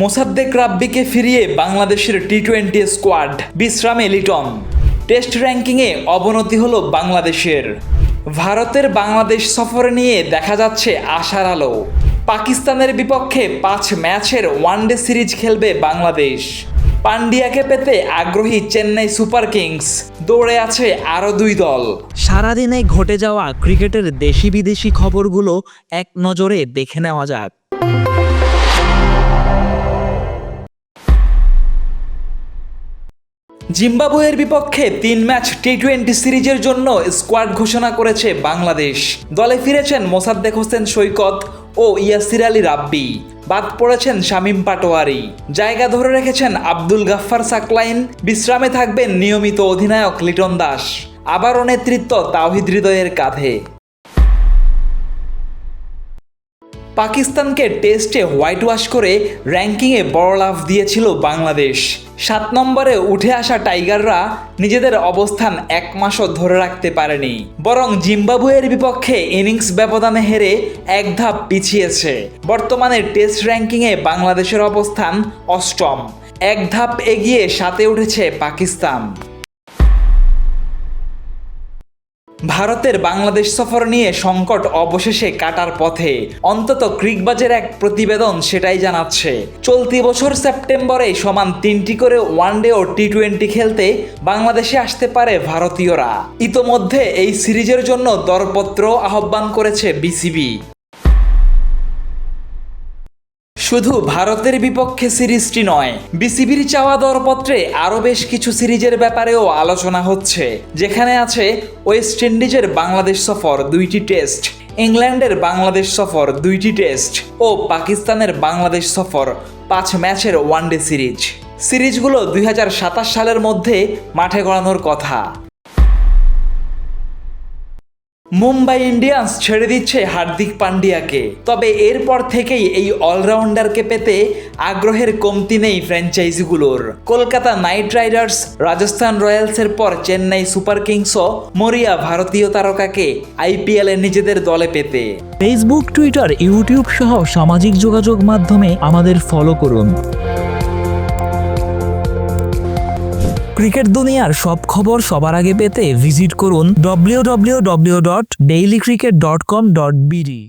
মোসাদ্দেক রাব্বিকে ফিরিয়ে বাংলাদেশের টি-20 স্কোয়াড, বিশ্রামে লিটন। টেস্ট র্যাঙ্কিংয়ে অবনতি হলো বাংলাদেশের। ভারতের বাংলাদেশ সফরে নিয়ে দেখা যাচ্ছে আশার আলো। পাকিস্তানের বিপক্ষে 5 ম্যাচের ওয়ানডে সিরিজ খেলবে বাংলাদেশ। পান্ডিয়াকে পেতে আগ্রহী চেন্নাই সুপার কিংস, দৌড়ে আছে আরও 2 দল। সারাদিনে ঘটে যাওয়া ক্রিকেটের দেশি বিদেশি খবরগুলো এক নজরে দেখে নেওয়া যাক। জিম্বাবুয়ের বিপক্ষে 3 ম্যাচ টি-20 সিরিজের জন্য স্কোয়াড ঘোষণা করেছে বাংলাদেশ। দলে ফিরেছেন মোসাদ্দেক হোসেন সৈকত ও ইয়াসির আলী রাব্বি। বাদ পড়েছেন শামীম পাটোয়ারি। জায়গা ধরে রেখেছেন আব্দুল গাফফার সাকলাইন। বিশ্রামে থাকবেন নিয়মিত অধিনায়ক লিটন দাস। আবারও নেতৃত্ব তাওহিদ হৃদয়ের কাঁধে। পাকিস্তানকে টেস্টে হোয়াইট ওয়াশ করে র্যাঙ্কিংয়ে বড় লাফ দিয়েছিল বাংলাদেশ। 7 নম্বরে উঠে আসা টাইগাররা নিজেদের অবস্থান 1 মাসও ধরে রাখতে পারেনি, বরং জিম্বাবুয়ের বিপক্ষে ইনিংস ব্যবধানে হেরে 1 ধাপ পিছিয়েছে। বর্তমানে টেস্ট র্যাঙ্কিংয়ে বাংলাদেশের অবস্থান 8ম। 1 ধাপ এগিয়ে 7-এ উঠেছে পাকিস্তান। ভারতের বাংলাদেশ সফর নিয়ে সংকট অবশেষে কাটার পথে, অন্তত ক্রিকবাজের এক প্রতিবেদন সেটাই জানাচ্ছে। চলতি বছর সেপ্টেম্বরে সমান 3টি করে ওয়ানডে ও টি-20 খেলতে বাংলাদেশে আসতে পারে ভারতীয়রা। ইতোমধ্যে এই সিরিজের জন্য দরপত্র আহ্বান করেছে বিসিবি। শুধু ভারতের বিপক্ষে সিরিজটি নয়, বিসিবির চাওয়া দরপত্রে আরও বেশ কিছু সিরিজের ব্যাপারেও আলোচনা হচ্ছে, যেখানে আছে ওয়েস্ট ইন্ডিজের বাংলাদেশ সফর 2টি টেস্ট, ইংল্যান্ডের বাংলাদেশ সফর 2টি টেস্ট ও পাকিস্তানের বাংলাদেশ সফর 5 ম্যাচের ওয়ানডে সিরিজ। সিরিজগুলো 2027 সালের মধ্যে মাঠে গড়ানোর কথা। মুম্বাই ইন্ডিয়ান্স ছেড়ে দিচ্ছে হার্দিক পান্ডিয়াকে, তবে এরপর থেকেই এই অলরাউন্ডারকে পেতে আগ্রহের কমতি নেই ফ্র্যাঞ্চাইজিগুলোর। কলকাতা নাইট রাইডার্স, রাজস্থান রয়্যালসের পর চেন্নাই সুপার কিংসও মরিয়া ভারতীয় তারকাকে আইপিএলে নিজেদের দলে পেতে। ফেসবুক, টুইটার, ইউটিউব সহ সামাজিক যোগাযোগ মাধ্যমে আমাদের ফলো করুন। ক্রিকেট দুনিয়ার সব খবর সবার আগে পেতে ভিজিট করুন www.dailycricket.com.bd।